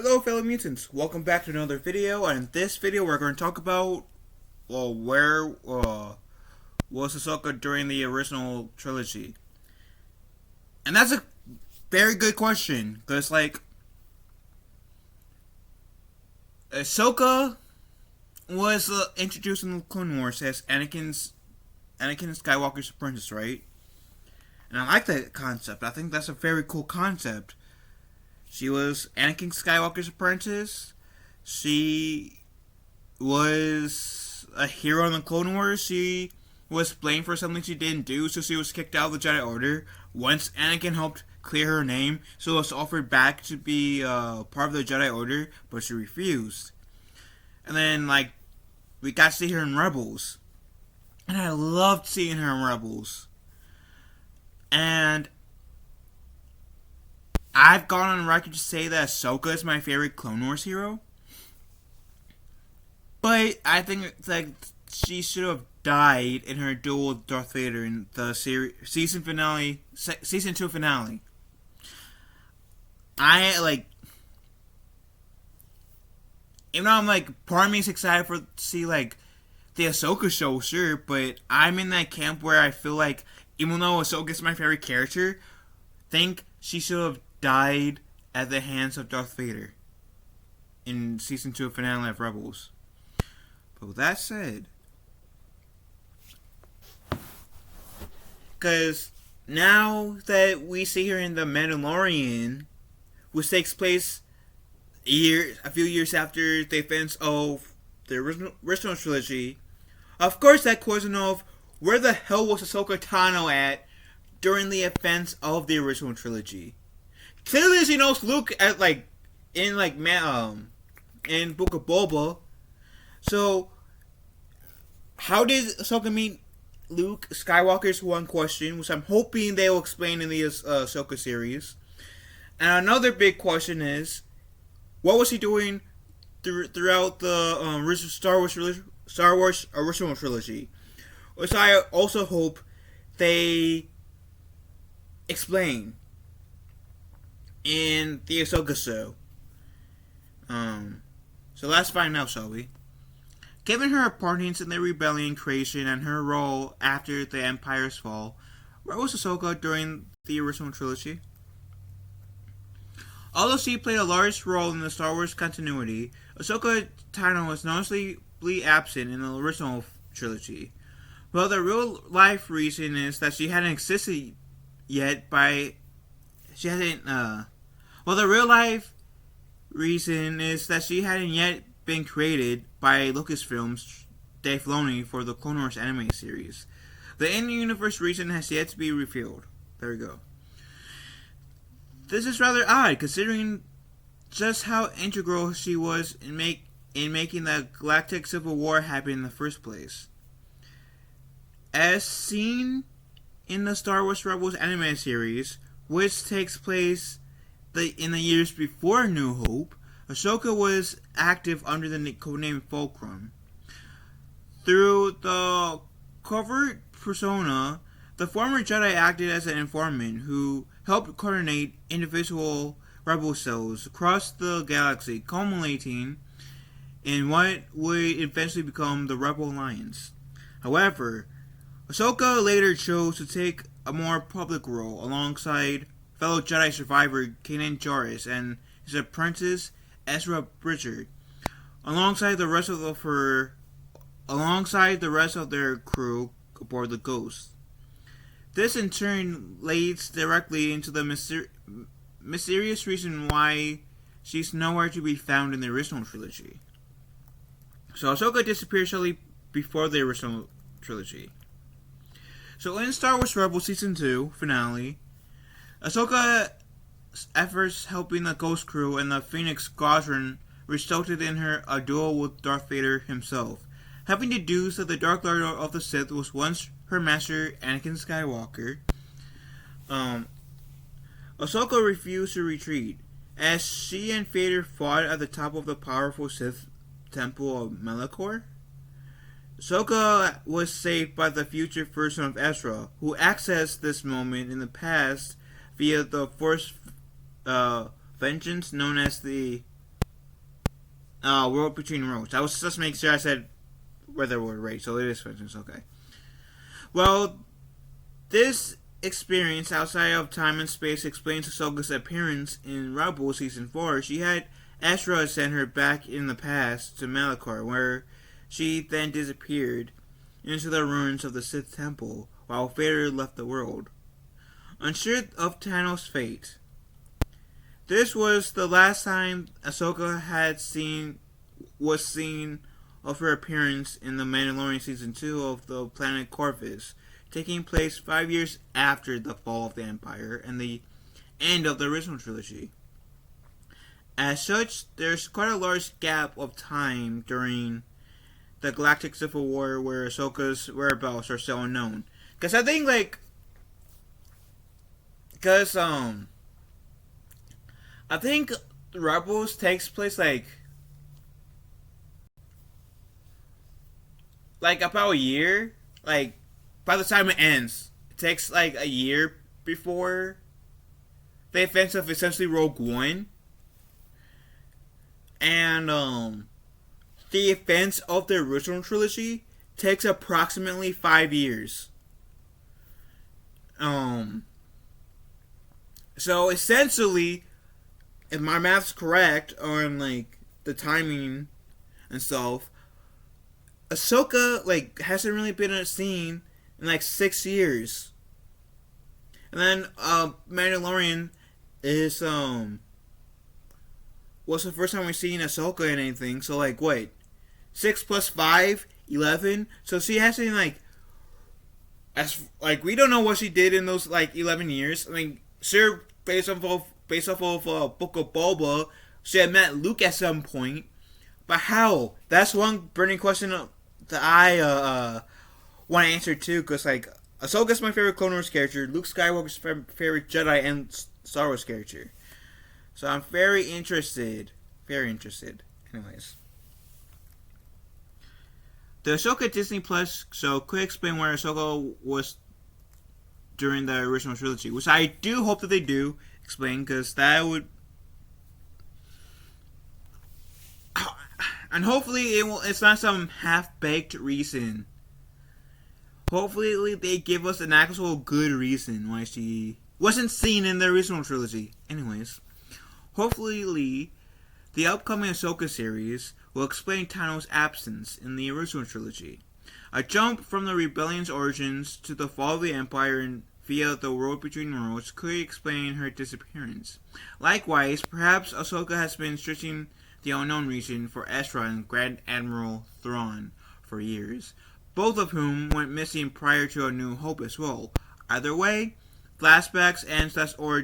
Hello fellow mutants, welcome back to another video, and in this video we're going to talk about, where was Ashoka during the original trilogy? And that's a very good question, because Ashoka was introduced in the Clone Wars as Anakin Skywalker's apprentice, right? And I like that concept. I think that's a very cool concept. She was Anakin Skywalker's apprentice. She was a hero in the Clone Wars. She was blamed for something she didn't do, so she was kicked out of the Jedi Order. Once Anakin helped clear her name, so was offered back to be part of the Jedi Order, but she refused. And then, we got to see her in Rebels. And I loved seeing her in Rebels. And I've gone on record to say that Ahsoka is my favorite Clone Wars hero. But I think she should have died in her duel with Darth Vader in the season 2 finale. Even though part of me is excited to see the Ahsoka show, sure, but I'm in that camp where I feel like even though Ahsoka is my favorite character, think she should have died at the hands of Darth Vader in season 2 finale of Rebels. But with that said, because now that we see her in The Mandalorian, which takes place a few years after the events of the original trilogy, of course that question of where the hell was Ahsoka Tano at during the events of the original trilogy? Clearly she knows Luke in Book of Boba. So how did Ahsoka meet Luke Skywalker is one question, which I'm hoping they will explain in the Ahsoka series. And another big question is, what was he doing throughout the Star Wars original trilogy? Which I also hope they explain in the Ahsoka show. So let's find out, shall we? Given her importance in the rebellion creation and her role after the Empire's fall, where was Ahsoka during the original trilogy? Although she played a large role in the Star Wars continuity, Ahsoka Tano was noticeably absent in the original trilogy. Well, the real life reason is that she hadn't existed yet Well, the real life reason is that she hadn't yet been created by Lucasfilm's Dave Filoni for the Clone Wars anime series. The in-universe reason has yet to be revealed. There we go. This is rather odd, considering just how integral she was in making the Galactic Civil War happen in the first place. As seen in the Star Wars Rebels anime series, which takes place in the years before New Hope, Ashoka was active under the codename Fulcrum. Through the covert persona, the former Jedi acted as an informant who helped coordinate individual rebel cells across the galaxy, culminating in what would eventually become the Rebel Alliance. However, Ashoka later chose to take a more public role alongside fellow Jedi survivor Kanan Jarrus and his apprentice Ezra Bridger, alongside the rest of their crew aboard the Ghost. This in turn leads directly into the mysterious reason why she's nowhere to be found in the original trilogy. So Ahsoka disappeared shortly before the original trilogy. So in Star Wars Rebels Season 2 finale, Ahsoka's efforts helping the Ghost Crew and the Phoenix Squadron resulted in a duel with Darth Vader himself, having deduced that the Dark Lord of the Sith was once her master, Anakin Skywalker. Ahsoka refused to retreat, as she and Vader fought at the top of the powerful Sith temple of Malachor. Ahsoka was saved by the future version of Ezra, who accessed this moment in the past via the Force vengeance known as the World Between Worlds. I was just making sure I said where the word right, so it is Vengeance. Okay. Well, this experience outside of time and space explains Ahsoka's appearance in Rebels Season 4. She had Ezra send her back in the past to Malachor, where she then disappeared into the ruins of the Sith Temple while Vader left the world. Unsure of Tano's fate, this was the last time Ahsoka was seen of her appearance in The Mandalorian Season 2 of the planet Corvus, taking place 5 years after the fall of the Empire and the end of the original trilogy. As such, there's quite a large gap of time during the Galactic Civil War where Ahsoka's whereabouts are still unknown. Because I think, I think Rebels takes place, about a year. By the time it ends, it takes, a year before the events of essentially Rogue One. And, the events of the original trilogy takes approximately 5 years. So essentially, if my math's correct on the timing and stuff, Ahsoka hasn't really been seen in 6 years. And then Mandalorian is was the first time we've seen Ahsoka in anything. So what? 6 plus 5, 11. So she hasn't we don't know what she did in those 11 years. I mean, sure, based off of Book of Boba, she had met Luke at some point, but how? That's one burning question that I want to answer too. Because Ahsoka's my favorite Clone Wars character, Luke Skywalker's favorite Jedi and Star Wars character. So I'm very interested. Very interested. Anyways. The Ashoka Disney Plus show could explain where Ahsoka was during the original trilogy, which I do hope that they do explain, because that would... And hopefully it's not some half-baked reason. Hopefully they give us an actual good reason why she wasn't seen in the original trilogy. Anyways. Hopefully, the upcoming Ahsoka series will explain Tano's absence in the original trilogy. A jump from the rebellion's origins to the fall of the Empire and via the World Between Worlds could explain her disappearance. Likewise, perhaps Ahsoka has been searching the unknown region for Ezra and Grand Admiral Thrawn for years, both of whom went missing prior to A New Hope as well. Either way, flashbacks and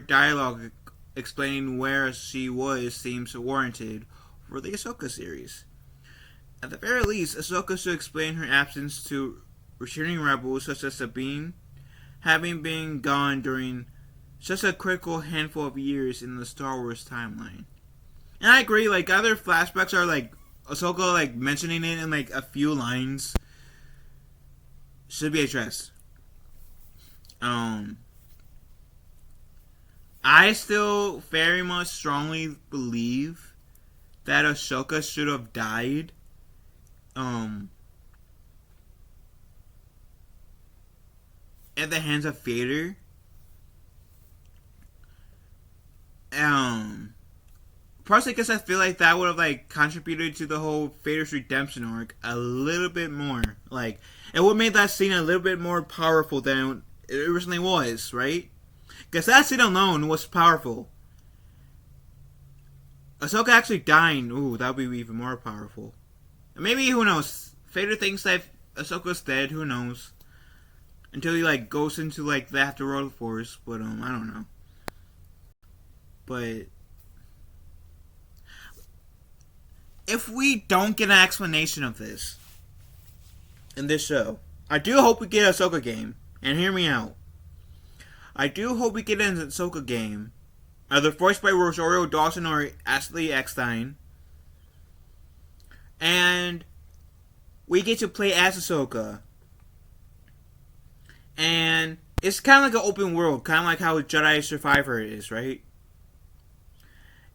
/ dialogue explaining where she was seems warranted for the Ahsoka series. At the very least, Ahsoka should explain her absence to returning rebels such as Sabine, having been gone during such a critical handful of years in the Star Wars timeline. And I agree, other flashbacks are Ahsoka mentioning it in a few lines should be addressed. I still very much strongly believe that Ashoka should have died. At the hands of Vader. Partially because I feel like that would have contributed to the whole Vader's redemption arc a little bit more. It would have made that scene a little bit more powerful than it originally was, right? Because that scene alone was powerful. Ahsoka actually dying, ooh, that would be even more powerful. And maybe, who knows? Vader thinks that Ahsoka's dead, who knows? Until he goes into the Afterworld Force, but I don't know. But if we don't get an explanation of this in this show, I do hope we get a Ahsoka game. And hear me out. I do hope we get an Ahsoka game, either voiced by Rosario Dawson or Ashley Eckstein, and we get to play as Ahsoka. And it's kind of like an open world, kind of like how Jedi Survivor is, right?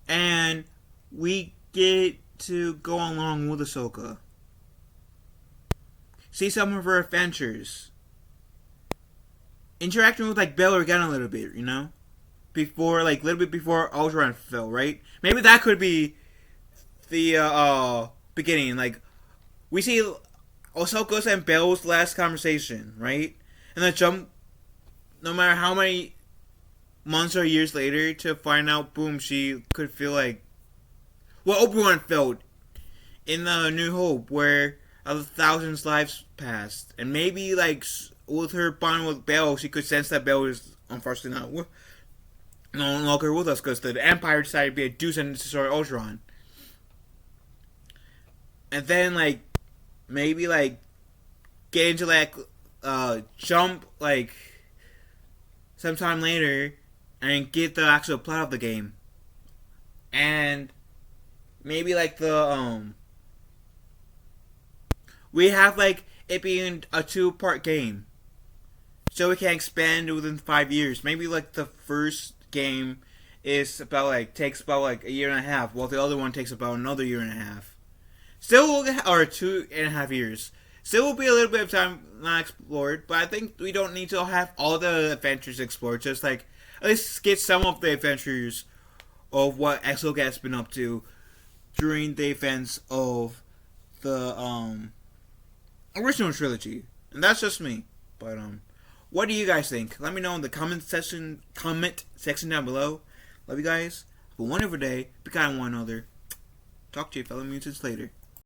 And we get to go along with Ahsoka. See some of her adventures. Interacting with like Bail Organa a little bit, you know? Before, like, a little bit before Ultron fell, right? Maybe that could be the beginning. Like, we see Ahsoka's and Bail's last conversation, right? And then jump, no matter how many months or years later, to find out, boom, she could feel like what Obi-Wan felt in the New Hope, where 1,000 lives passed, and maybe like with her bond with Bail, she could sense that Bail is unfortunately no longer with us because the Empire decided to be a deuce and destroy Ultron. And then like maybe like get into like jump like sometime later and get the actual plot of the game. And maybe like the we have like it being a 2-part game, so we can expand within 5 years. Maybe like the first game is about like takes about like a year and a half, while the other one takes about another year and a half. Still, or 2.5 years. Still will be a little bit of time not explored, but I think we don't need to have all the adventures explored. Just like at least get some of the adventures of what Ahsoka has been up to during the events of the original trilogy. And that's just me. But what do you guys think? Let me know in the comment section down below. Love you guys. Have a wonderful day. Be kind to one another. Talk to you fellow mutants later.